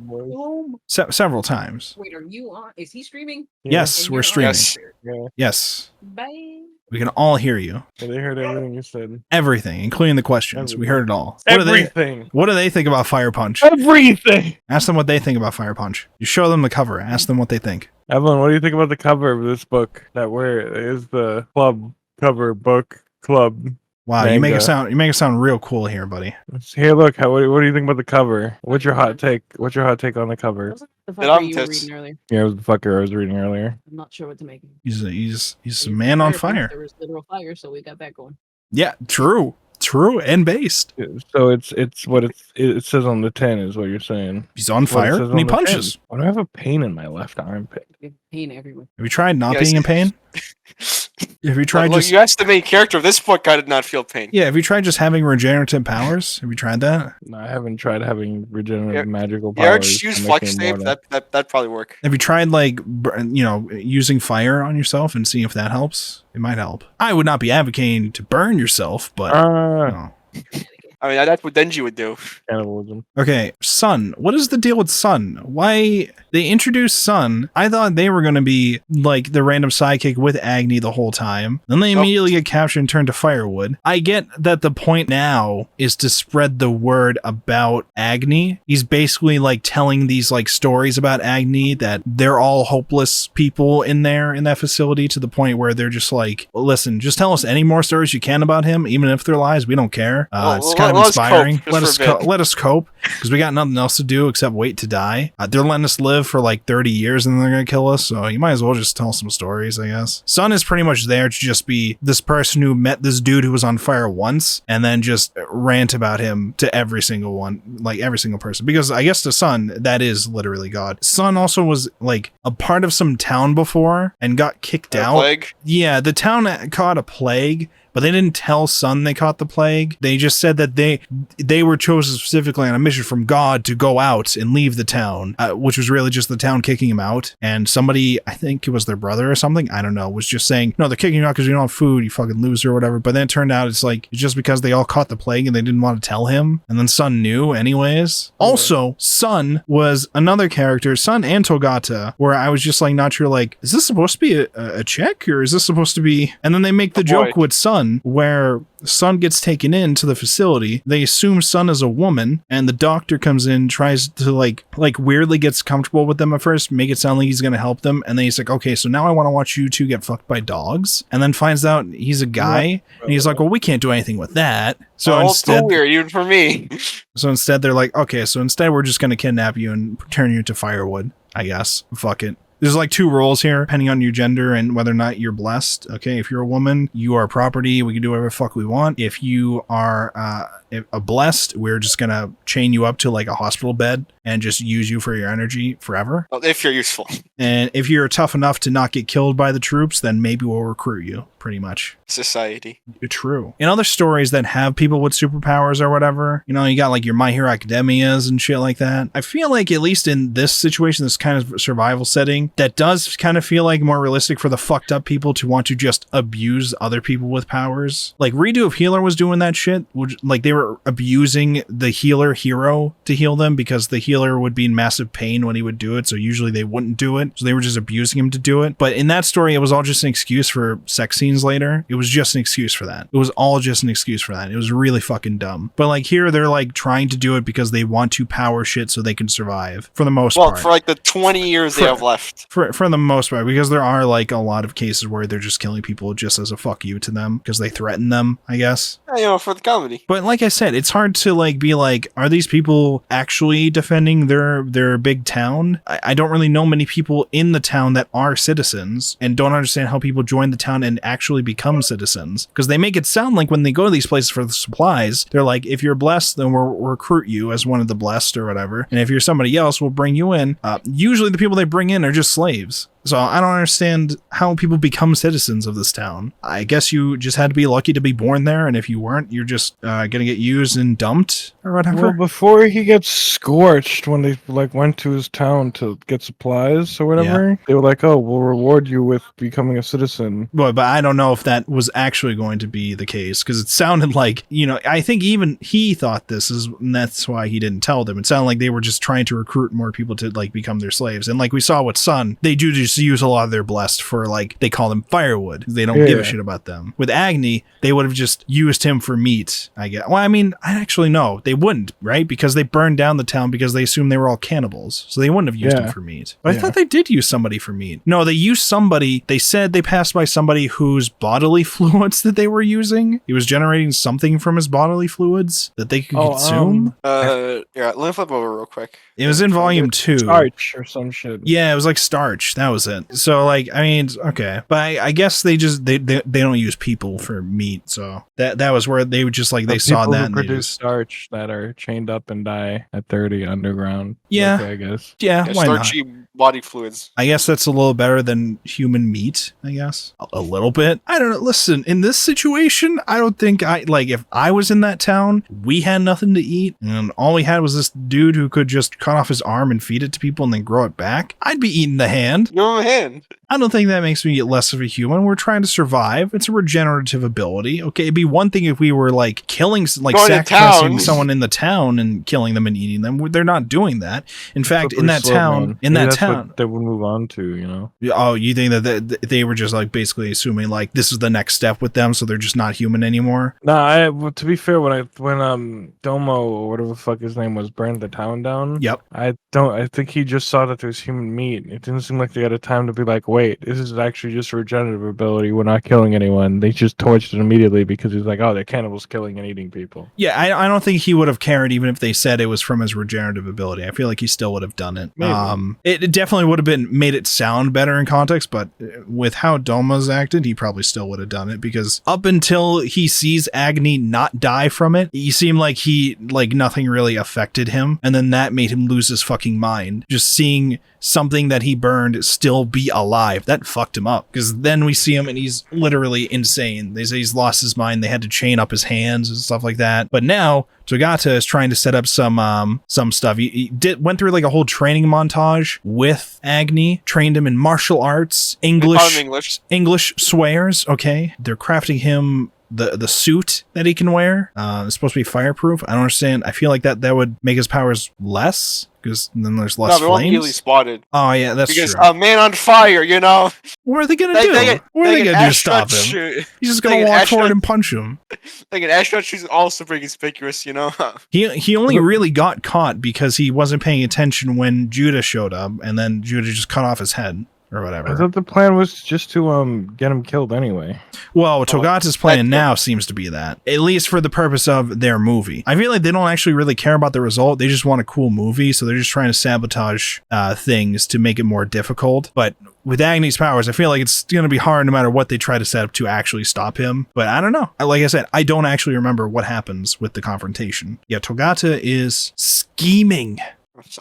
Several times. Wait, are you on? Is he streaming? Yes, we're streaming. Yes. Bye. We can all hear you. They heard everything you said. Everything, including the questions. We heard it all. Everything. What do they think about Fire Punch? Everything. Ask them what they think about Fire Punch. You show them the cover. Ask them what they think. Evelyn, what do you think about the cover of this book? That where is the club cover book club? Wow, Manga. you make it sound real cool here, buddy. Here, look. What do you think about the cover? What's your hot take? What's your hot take on the cover? The fucker you were reading earlier. Yeah, it was the fucker I was reading earlier. I'm not sure what to make. He's a man on fire. There was literal fire, so we got that going. Yeah, true and based. So it's what it says on the 10 is what you're saying. He's on fire and he punches. Why do I have a pain in my left armpit? Pain everywhere. Have you tried not being in pain? Have you tried just? You asked the main character of this book. I did not feel pain. Yeah, have you tried just having regenerative powers? Have you tried that? No, I haven't tried having regenerative magical powers. Just use flex tape. That'd probably work. Have you tried like using fire on yourself and seeing if that helps? It might help. I would not be advocating to burn yourself, but. I mean, that's what Denji would do. Cannibalism. Okay, Sun. What is the deal with Sun? Why they introduced Sun? I thought they were going to be like the random sidekick with Agni the whole time. Then they immediately get captured and turned to firewood. I get that the point now is to spread the word about Agni. He's basically like telling these like stories about Agni that they're all hopeless people in that facility to the point where they're just like, listen, just tell us any more stories you can about him, even if they're lies. We don't care. It's kind of inspiring. Let us cope because we got nothing else to do except wait to die. They're letting us live for like 30 years and then they're gonna kill us, so you might as well just tell some stories, I guess. Sun is pretty much there to just be this person who met this dude who was on fire once and then just rant about him to every single one, like every single person, because I guess to Sun that is literally God. Sun also was like a part of some town before and got kicked out. Plague? Yeah, the town caught a plague. But they didn't tell Sun they caught the plague. They just said that they were chosen specifically on a mission from God to go out and leave the town, which was really just the town kicking him out. And somebody, I think it was their brother or something, I don't know, was just saying, no, they're kicking you out because you don't have food, you fucking loser or whatever. But then it turned out it's just because they all caught the plague and they didn't want to tell him. And then Sun knew anyways. Also, Sun was another character, Sun and Togata, where I was just like not sure, like, is this supposed to be a check or is this supposed to be... And then they make the joke with Sun where Sun gets taken into the facility. They assume Sun is a woman and the doctor comes in, tries to like weirdly gets comfortable with them at first, make it sound like he's gonna help them, and then he's like, okay, so now I want to watch you two get fucked by dogs, and then finds out he's a guy and he's like, well, we can't do anything with that. So instead, so weird even for me. So instead they're like, okay, so instead we're just gonna kidnap you and turn you into firewood, I guess. Fuck it. There's like 2 roles here, depending on your gender and whether or not you're blessed. Okay, if you're a woman, you are property. We can do whatever the fuck we want. If you are a blessed, we're just gonna chain you up to like a hospital bed and just use you for your energy forever. Well, if you're useful. And if you're tough enough to not get killed by the troops, then maybe we'll recruit you, pretty much. Society. True. In other stories that have people with superpowers or whatever, you know, you got like your My Hero Academias and shit like that. I feel like at least in this situation, this kind of survival setting, that does kind of feel like more realistic for the fucked up people to want to just abuse other people with powers. Like Redo of Healer was doing that shit. Like they were abusing the healer hero to heal them because the healer would be in massive pain when he would do it. So usually they wouldn't do it. So they were just abusing him to do it. But in that story, it was all just an excuse for sex scenes later. It was just an excuse for that. It was all just an excuse for that. It was really fucking dumb. But like here, they're like trying to do it because they want to power shit so they can survive for the most part. Well, for like the 20 years they have left. For the most part, because there are like a lot of cases where they're just killing people just as a fuck you to them because they threaten them, I guess. Yeah, you know, for the comedy. But like I said, it's hard to like be like, are these people actually defending their big town? I don't really know many people in the town that are citizens and don't understand how people join the town and actually become citizens. Because they make it sound like when they go to these places for the supplies, they're like, if you're blessed, then we'll recruit you as one of the blessed or whatever. And if you're somebody else, we'll bring you in. Usually the people they bring in are just slaves. So I don't understand how people become citizens of this town. I guess you just had to be lucky to be born there, and if you weren't, you're just gonna get used and dumped or whatever. Well, before he gets scorched, when they like went to his town to get supplies or whatever, they were like, "Oh, we'll reward you with becoming a citizen." But I don't know if that was actually going to be the case because it sounded like, you know, I think even he thought this is, and that's why he didn't tell them. It sounded like they were just trying to recruit more people to like become their slaves, and like we saw with Sun, they do just use a lot of their blessed for like they call them firewood. They don't give a shit about them. With Agni, they would have just used him for meat, I guess. Well, I mean, I actually know they wouldn't, right? Because they burned down the town because they assumed they were all cannibals, so they wouldn't have used him for meat. But I thought they did use somebody for meat. No, they used somebody. They said they passed by somebody whose bodily fluids that they were using. He was generating something from his bodily fluids that they could consume. Yeah, let me flip over real quick. It was in volume 2. Starch or some shit. Yeah, it was like starch. That was it. So like, I mean, okay, but I guess they just they don't use people for meat. So that was where they would just like they saw that and they produce just starch that are chained up and die at 30 underground. Yeah, okay, I guess. Yeah, why starchy body fluids. I guess that's a little better than human meat. I guess a little bit. I don't know. Listen, in this situation, I don't think if I was in that town, we had nothing to eat, and all we had was this dude who could just cut off his arm and feed it to people and then grow it back. I'd be eating the hand. Your hand. I don't think that makes me less of a human. We're trying to survive. It's a regenerative ability. Okay, it'd be one thing if we were like killing, like sacrificing someone in the town and killing them and eating them. They're not doing that. In fact, in that town, what they would move on to, you know. Oh, you think that they were just like basically assuming like this is the next step with them, so they're just not human anymore? No, to be fair, when Domo or whatever the fuck his name was burned the town down. Yep. I think he just saw that there's human meat. It didn't seem like they had a time to be like, wait, this is actually just a regenerative ability. We're not killing anyone. They just torched it immediately because he's like, oh, they're cannibals killing and eating people. Yeah, I don't think he would have cared even if they said it was from his regenerative ability. I feel like he still would have done it. Maybe. It definitely would have made it sound better in context, but with how Doma's acted, he probably still would have done it because up until he sees Agni not die from it, he seemed like nothing really affected him, and then that made him lose his fucking mind. Just seeing something that he burned still be alive, that fucked him up, because then we see him and he's literally insane. They say he's lost his mind. They had to chain up his hands and stuff like that. But now Togata is trying to set up some stuff. He went through like a whole training montage with Agni, trained him in martial arts, English swears. Okay, they're crafting him the suit that he can wear. It's supposed to be fireproof. I don't understand. I feel like that would make his powers less, because then there's less flames. Immediately spotted. Oh yeah, that's because true. A man on fire, you know. What are they gonna do? What are they gonna do to stop him? He's just gonna walk forward and punch him. Like an astronaut shoes is also pretty conspicuous, you know. He only really got caught because he wasn't paying attention when Judah showed up, and then Judah just cut off his head. or whatever. I thought the plan was just to get him killed anyway. Well, Togata's plan now seems to be that, at least for the purpose of their movie. I feel like they don't actually really care about the result. They just want a cool movie, so they're just trying to sabotage things to make it more difficult. But with Agni's powers, I feel like it's going to be hard no matter what they try to set up to actually stop him. But I don't know. Like I said, I don't actually remember what happens with the confrontation. Yeah, Togata is scheming.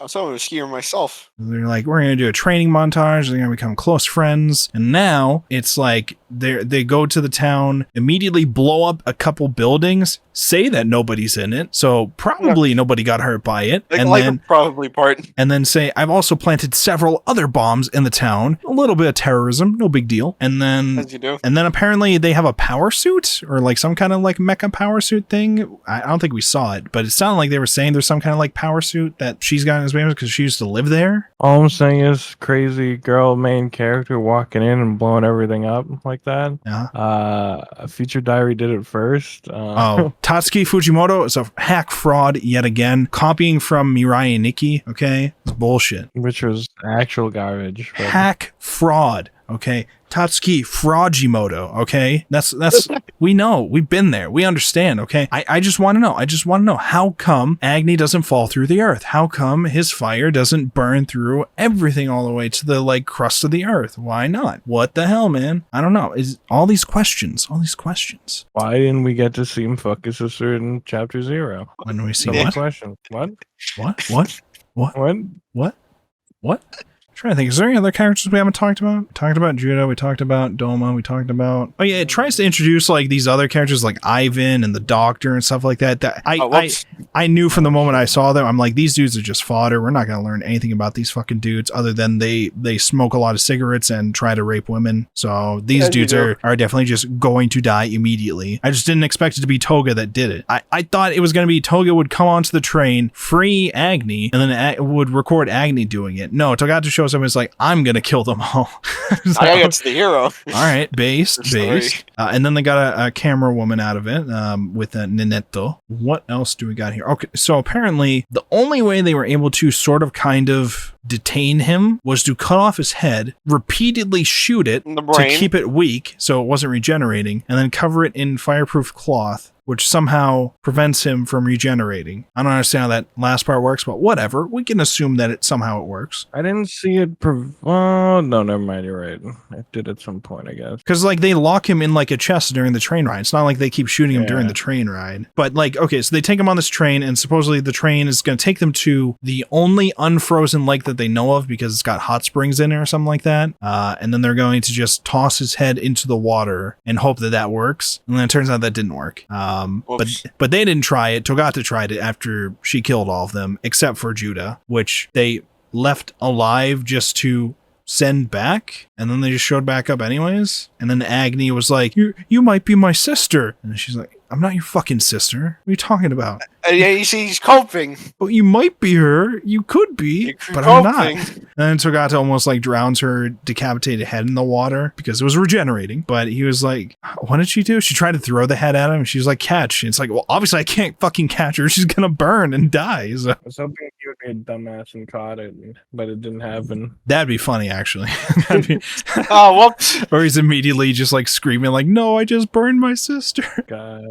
I'm so a skier myself. They're like, we're going to do a training montage. They're going to become close friends. And now it's like they go to the town, immediately blow up a couple buildings, say that nobody's in it. So probably nobody got hurt by it. And then probably part. And then say, I've also planted several other bombs in the town. A little bit of terrorism, no big deal. And then, as you do. And then apparently they have a power suit or like some kind of like mecha power suit thing. I don't think we saw it, but it sounded like they were saying there's some kind of like power suit that she's got in his family because she used to live there. All I'm saying is crazy girl main character walking in and blowing everything up like that. Yeah. Feature Diary did it first. Tatsuki Fujimoto is a hack fraud yet again, copying from Mirai and Nikki. Okay, it's bullshit. Which was actual garbage. But... Hack fraud. Okay, Tatsuki Fujimoto. Okay, that's we know, we've been there, we understand. Okay, I just want to know. How come Agni doesn't fall through the earth? How come his fire doesn't burn through everything all the way to the like crust of the earth? Why not? What the hell, man? I don't know. Is all these questions? Why didn't we get to see him fuck his sister in chapter 0? When do we see Double what? Question. What? Trying to think, is there any other characters we haven't talked about? We talked about Judo, we talked about Doma, we talked about... Oh yeah, it tries to introduce like these other characters like Ivan and the Doctor and stuff like that. I knew from the moment I saw them, I'm like, these dudes are just fodder. We're not going to learn anything about these fucking dudes other than they smoke a lot of cigarettes and try to rape women. So these dudes are definitely just going to die immediately. I just didn't expect it to be Toga that did it. I thought it was going to be Toga would come onto the train, free Agni, and then would record Agni doing it. No, Togata shows up and is like, I'm gonna kill them all. So, I guess the hero. All right, based. And then they got a camera woman out of it with a Ninetto. What else do we got here? Okay, so apparently the only way they were able to sort of kind of detain him was to cut off his head, repeatedly shoot it to keep it weak so it wasn't regenerating, and then cover it in fireproof cloth, which somehow prevents him from regenerating. I don't understand how that last part works, but whatever. We can assume that it works. I didn't see it. Oh, no, never mind. You're right. It did at some point, I guess. Because like they lock him in like a chest during the train ride. It's not like they keep shooting him during the train ride. But like, okay, so they take him on this train, and supposedly the train is going to take them to the only unfrozen lake that they know of because it's got hot springs in it or something like that. And then they're going to just toss his head into the water and hope that works. And then it turns out that didn't work. But they didn't try it. Togata tried it after she killed all of them, except for Judah, which they left alive just to send back, and then they just showed back up anyways. And then Agni was like, you might be my sister. And she's like, I'm not your fucking sister. What are you talking about? Yeah, you see, he's coping. Well, you might be her. You could be, but I'm not. And then Togata almost like drowns her decapitated head in the water because it was regenerating. But he was like, what did she do? She tried to throw the head at him. She was like, catch. And it's like, well, obviously I can't fucking catch her. She's going to burn and die. So. I was hoping he would be a dumbass and caught it, but it didn't happen. That'd be funny, actually. Whoops. Or he's immediately just like screaming like, no, I just burned my sister.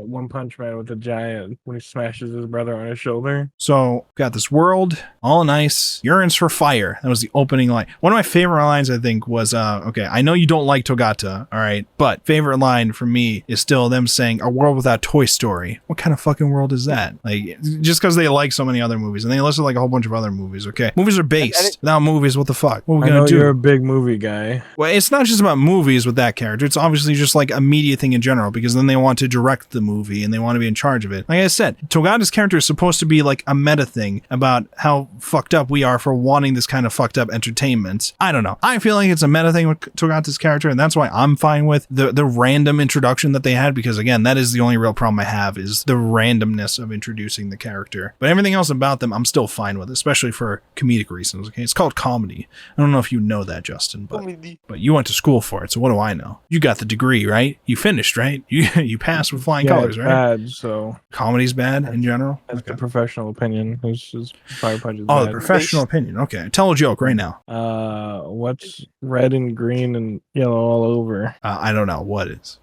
One Punch Man with a giant when he smashes his brother on his shoulder. So got this world, all nice, yearns for fire. That was the opening line. One of my favorite lines, I think, was okay, I know you don't like Togata, all right, but favorite line for me is still them saying a world without Toy Story. What kind of fucking world is that? Like, just because they like so many other movies, and they listed like a whole bunch of other movies. Okay, movies are based. Without movies, what the fuck? What are we gonna do? You're a big movie guy. Well, it's not just about movies with that character. It's obviously just like a media thing in general, because then they want to direct the movie and they want to be in charge of it. Like I said, Togata's character is supposed to be like a meta thing about how fucked up we are for wanting this kind of fucked up entertainment. I don't know. I feel like it's a meta thing with Togata's character, and that's why I'm fine with the random introduction that they had, because again, that is the only real problem I have, is the randomness of introducing the character. But everything else about them, I'm still fine with, especially for comedic reasons. Okay, it's called comedy. I don't know if you know that, Justin, but you went to school for it, so what do I know? You got the degree, right? You finished, right? You passed with flying colors, right? Bad, so comedy's bad in general. general? That's Okay. the professional opinion. Is Fire Punch is Oh, the bad. professional opinion. Okay. Tell a joke right now. What's red and green and yellow all over? I don't know. What is?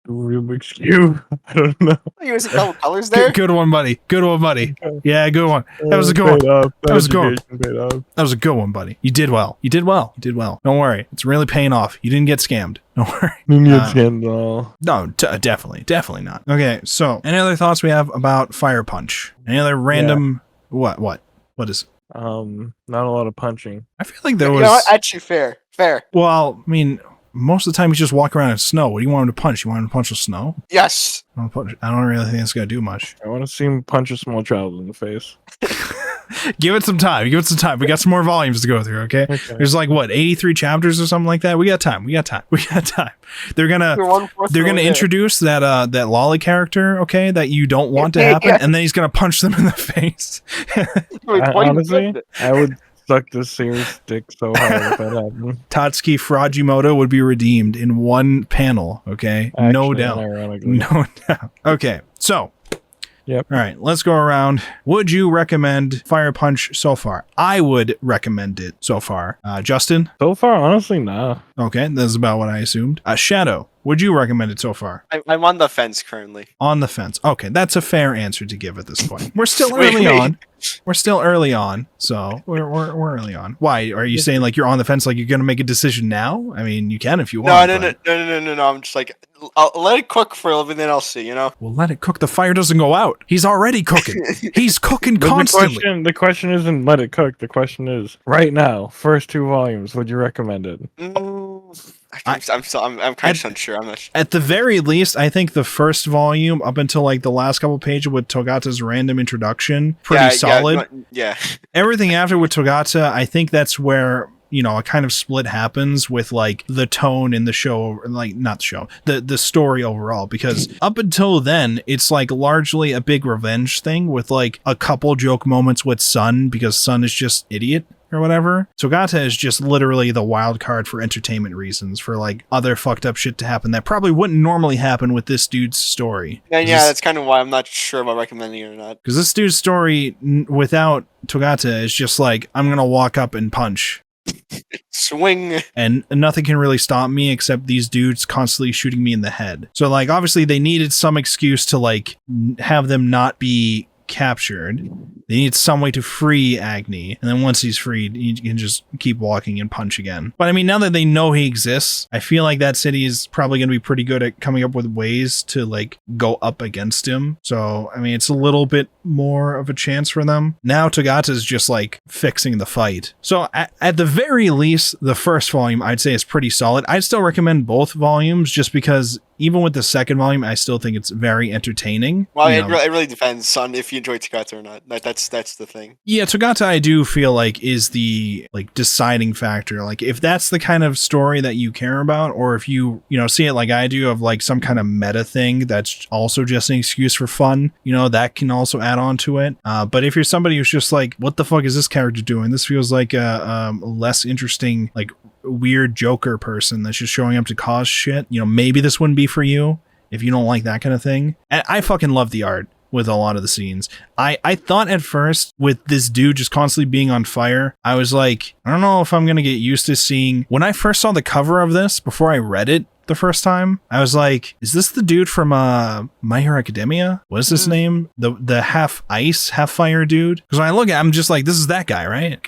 Rubik's Cube. I don't know. You using double colors there? Good one, buddy. Good one, buddy. Yeah, good one. That was a good one. That was a good one. That was a good one, buddy. You did well. You did well. You did well. Don't worry. It's really paying off. You didn't get scammed. Don't worry. No, definitely. Definitely not. Okay, so any other thoughts we have about Fire Punch? Any other random... What? What is it? Not a lot of punching. I feel like there was... You know what? Actually, fair. Well, I mean... Most of the time, he's just walking around in snow. What do you want him to punch? You want him to punch the snow? Yes. I don't really think it's going to do much. I want to see him punch a small child in the face. Give it some time. Give it some time. We got some more volumes to go through, okay? There's like, what, 83 chapters or something like that? We got time. They're gonna introduce that Lolly character, okay, that you don't want to happen, and then he's going to punch them in the face. Honestly, I would suck this series dick so hard if that happened. Tatsuki Fujimoto would be redeemed in one panel, okay? Actually, no doubt. No doubt. Okay, so. Yep. All right, let's go around. Would you recommend Fire Punch so far? I would recommend it so far. Justin? So far, honestly, nah. Okay, that's about what I assumed. Shadow, would you recommend it so far? I'm on the fence currently. On the fence. Okay, that's a fair answer to give at this point. We're still early on. We're still early on, so we're early on. Why are you saying like you're on the fence? Like you're gonna make a decision now? I mean, you can if you want. No. I'm just like, I'll let it cook for a little bit, then I'll see. You know. Well, let it cook. The fire doesn't go out. He's already cooking. He's cooking constantly. The question isn't let it cook. The question is right now. First 2 volumes. Would you recommend it? I'm kind of unsure. I'm not sure. At the very least, I think the first volume up until like the last couple pages with Togata's random introduction, pretty solid. Yeah. Everything after with Togata, I think that's where, you know, a kind of split happens with like the tone in the show, like not the show, the story overall, because up until then, it's like largely a big revenge thing with like a couple joke moments with Sun because Sun is just idiot or whatever. Togata is just literally the wild card for entertainment reasons, for like other fucked up shit to happen that probably wouldn't normally happen with this dude's story. Yeah, that's kind of why I'm not sure about recommending it or not. Because this dude's story without Togata is just like, I'm gonna walk up and punch. Swing. And nothing can really stop me except these dudes constantly shooting me in the head. So like, obviously they needed some excuse to like have them not be captured. They need some way to free Agni, and then once he's freed, he can just keep walking and punch again. But I mean, now that they know he exists, I feel like that city is probably going to be pretty good at coming up with ways to like go up against him. So I mean, it's a little bit more of a chance for them. Now Togata's just like fixing the fight. So at the very least, the first volume I'd say is pretty solid. I'd still recommend both volumes just because even with the second volume, I still think it's very entertaining. Well, it really depends on if you enjoy Togata or not. That's the thing. Yeah, Togata I do feel like is the like deciding factor. Like if that's the kind of story that you care about, or if you see it like I do of like some kind of meta thing that's also just an excuse for fun, that can also add on to it. But if you're somebody who's just like, what the fuck is this character doing? This feels like a less interesting, like weird Joker person that's just showing up to cause shit. Maybe this wouldn't be for you if you don't like that kind of thing. And I fucking love the art with a lot of the scenes. I thought at first with this dude just constantly being on fire, I was like, I don't know if I'm gonna get used to seeing. When I first saw the cover of this before I read it the first time, I was like, is this the dude from My Hero Academia? What is his name? The half ice, half fire dude? Because when I look at him, I'm just like, this is that guy, right?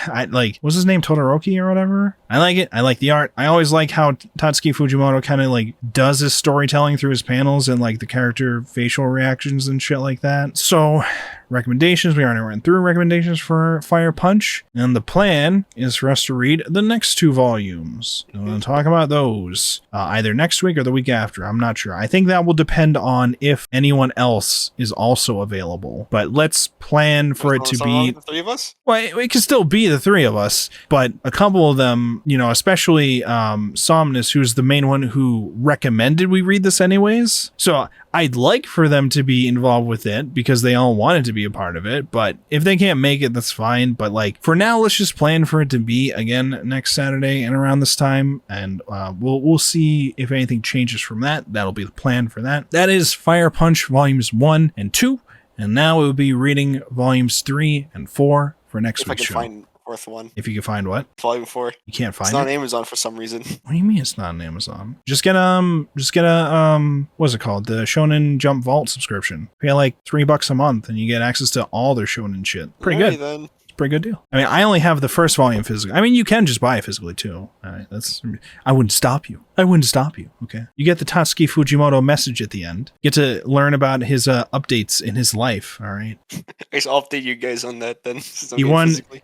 I like, what's his name? Todoroki or whatever? I like it. I like the art. I always like how Tatsuki Fujimoto kind of like does his storytelling through his panels and like the character facial reactions and shit like that. So recommendations, we already went through recommendations for Fire Punch, and the plan is for us to read the next 2 volumes. And we'll talk about those either next week or the week after. I'm not sure. I think that will depend on if anyone else is also available, but let's plan for it to be the 3 of us. Well, it can still be the 3 of us, but a couple of them, especially Somnus, who's the main one who recommended we read this anyways. So I'd like for them to be involved with it because they all wanted to be a part of it, but if they can't make it, that's fine. But like for now, let's just plan for it to be again next Saturday and around this time, and we'll see if anything changes from that. That'll be the plan for that. That is Fire Punch volumes 1 and 2. And now we'll be reading volumes 3 and 4 for next If I week's can show. find fourth one. If you can find what? Volume 4. You can't It's find not it? on Amazon for some reason. What do you mean it's not on Amazon? Just get a what's it called? The Shonen Jump Vault subscription. Pay like $3 a month and you get access to all their shonen shit. Pretty Alrighty good. Then. Pretty good deal. I mean, I only have the first volume physically. I mean, you can just buy it physically too. I wouldn't stop you. Okay. You get the Tatsuki Fujimoto message at the end. You get to learn about his updates in his life. All right. I guess I'll update you guys on that then.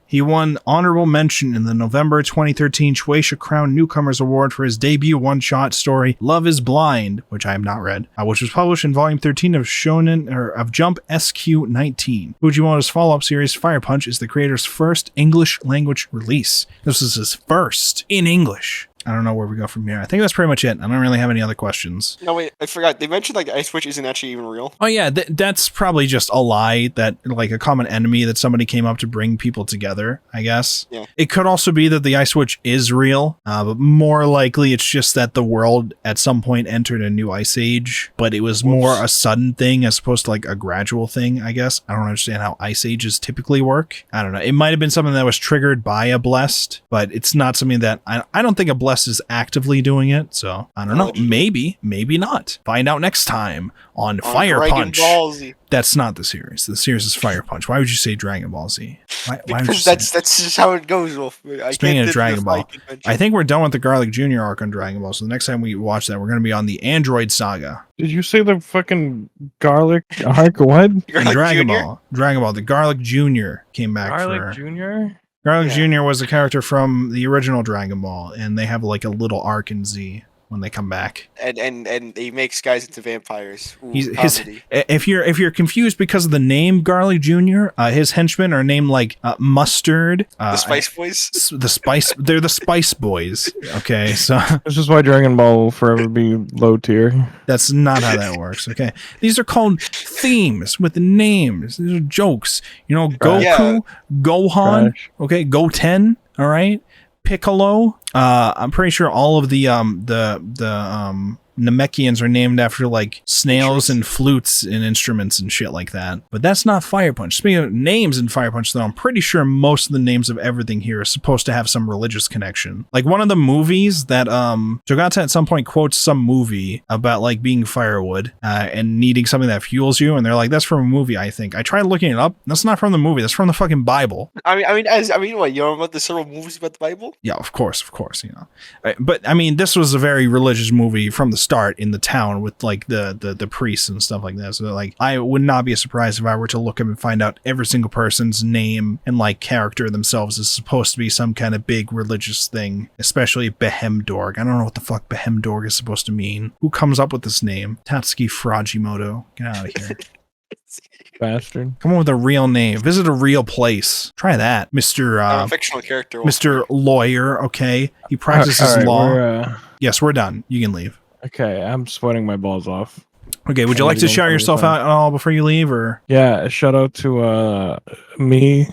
He won honorable mention in the November 2013 Shueisha Crown Newcomers Award for his debut one-shot story Love is Blind, which I have not read, which was published in volume 13 of of Jump SQ19. Fujimoto's follow-up series Fire Punch is the creator's first English language release. This is his first in English. I don't know where we go from here. I think that's pretty much it. I don't really have any other questions. No, wait, I forgot. They mentioned like Ice Witch isn't actually even real. Oh yeah, that's probably just a lie, that like a common enemy that somebody came up to bring people together, I guess. Yeah. It could also be that the Ice Witch is real, but more likely it's just that the world at some point entered a new ice age, but it was more a sudden thing as opposed to like a gradual thing, I guess. I don't understand how ice ages typically work. I don't know. It might have been something that was triggered by a blessed, but it's not something that I don't think a blessed is actively doing it, so I don't know. Maybe not. Find out next time on Fire Punch. Ball Z. That's not the series. The series is Fire Punch. Why would you say Dragon Ball Z? Why would you Because say that's just how it goes, Wolf. Speaking of Dragon Ball, I think we're done with the Garlic Jr. arc on Dragon Ball, so the next time we watch that, we're going to be on the Android Saga. Did you say the fucking garlic arc? What? In Dragon Ball, the Garlic Jr. came back Garlic Jr.? Garlic Jr. was a character from the original Dragon Ball, and they have like a little arc in Z when they come back. And he makes guys into vampires. Ooh, if you're confused because of the name Garlic Jr., his henchmen are named like Mustard. The Spice Boys? They're the Spice Boys. Okay, so this is why Dragon Ball will forever be low tier. That's not how that works. Okay, these are called themes with names. These are jokes. You know, Goku, Gohan, okay, Goten. All right. Piccolo. I'm pretty sure all of the Namekians are named after like snails and flutes and instruments and shit like that. But that's not Fire Punch. Speaking of names in Fire Punch, though, I'm pretty sure most of the names of everything here are supposed to have some religious connection. Like one of the movies that Jogata at some point quotes some movie about like being firewood and needing something that fuels you, and they're like, that's from a movie, I think. I tried looking it up. That's not from the movie. That's from the fucking Bible. I mean, what, you know about the several movies about the Bible? Yeah, of course, you know. But I mean, this was a very religious movie from the start in the town with like the priests and stuff like that. So like, I would not be surprised if I were to look up and find out every single person's name and like character themselves is supposed to be some kind of big religious thing, especially Behemdorg. I don't know what the fuck Behemdorg is supposed to mean. Who comes up with this name? Tatsuki Fujimoto. Get out of here. Bastard. Come on with a real name. Visit a real place. Try that. Mr. Fictional character. Mr. Lawyer, okay? He practices law. Yes, we're done. You can leave. Okay, I'm sweating my balls off. Okay, would you like to shout yourself out at all before you leave, or? Yeah, shout out to me.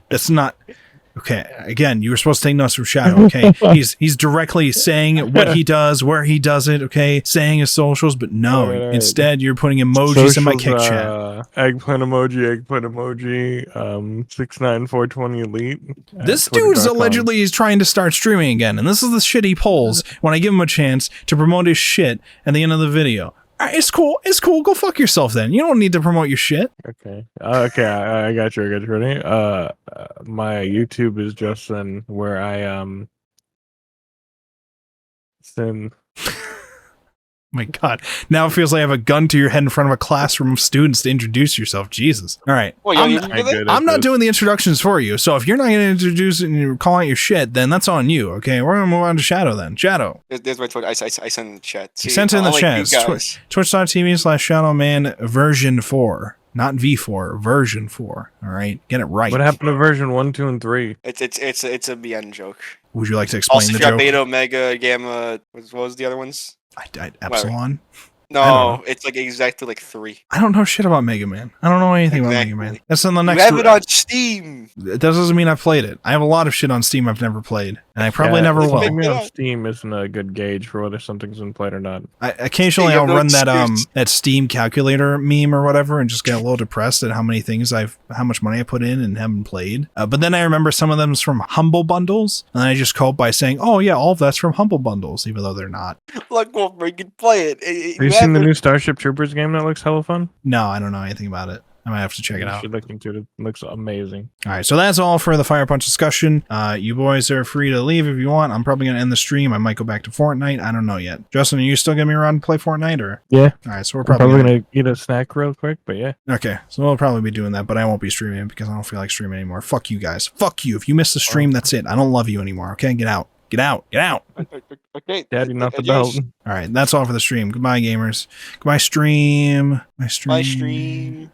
That's not... Okay, again, you were supposed to take notes from Shadow, okay? He's directly saying what he does, where he does it, okay? Saying his socials, but no, instead you're putting emojis socials, in my kick chat. Eggplant emoji, 69420 elite. This dude's allegedly is trying to start streaming again, and this is the shit he pulls when I give him a chance to promote his shit at the end of the video. It's cool. Go fuck yourself then. You don't need to promote your shit. Okay. I got you. Ready? My YouTube is JustSin, where I sin. My God. Now it feels like I have a gun to your head in front of a classroom of students to introduce yourself. Jesus. All right. Well, I'm not doing the introductions for you. So if you're not going to introduce and you're calling out your shit, then that's on you. Okay. We're going to move on to Shadow then. Shadow. There's my Twitter. I sent in the chat. See, you sent it in the chat. Twitch.tv/ShadowMan version 4. Not V4, version 4. All right. Get it right. What happened to version 1, 2, and 3? It's a BN joke. Would you like to explain also, the you got joke? Beta, Omega, Gamma. What was the other ones? Epsilon. No, it's like exactly like 3. I don't know shit about Mega Man. I don't know anything about Mega Man. That's in the next. You have it on Steam. That doesn't mean I've played it. I have a lot of shit on Steam I've never played, and I probably never will. Playing on Steam isn't a good gauge for whether something's been played or not. Occasionally I'll run that Steam calculator meme or whatever, and just get a little depressed at how much money I put in and haven't played. But then I remember some of them's from Humble Bundles, and I just cope by saying, "Oh yeah, all of that's from Humble Bundles," even though they're not. Like Wolfborg, you can play it. Have you seen the new Starship Troopers game that looks hella fun? No, I don't know anything about it. I might have to check it out. You should look into it. It looks amazing. All right, so that's all for the Fire Punch discussion. You boys are free to leave if you want. I'm probably going to end the stream. I might go back to Fortnite. I don't know yet. Justin, are you still going to be around to play Fortnite? Or? Yeah. All right, so we're probably going to eat a snack real quick, but yeah. Okay, so we'll probably be doing that, but I won't be streaming because I don't feel like streaming anymore. Fuck you guys. Fuck you. If you miss the stream, that's it. I don't love you anymore, okay? Get out. Get out. Get out. Okay. Daddy, not the belt. All right, that's all for the stream. Goodbye, gamers. Goodbye, stream. My stream.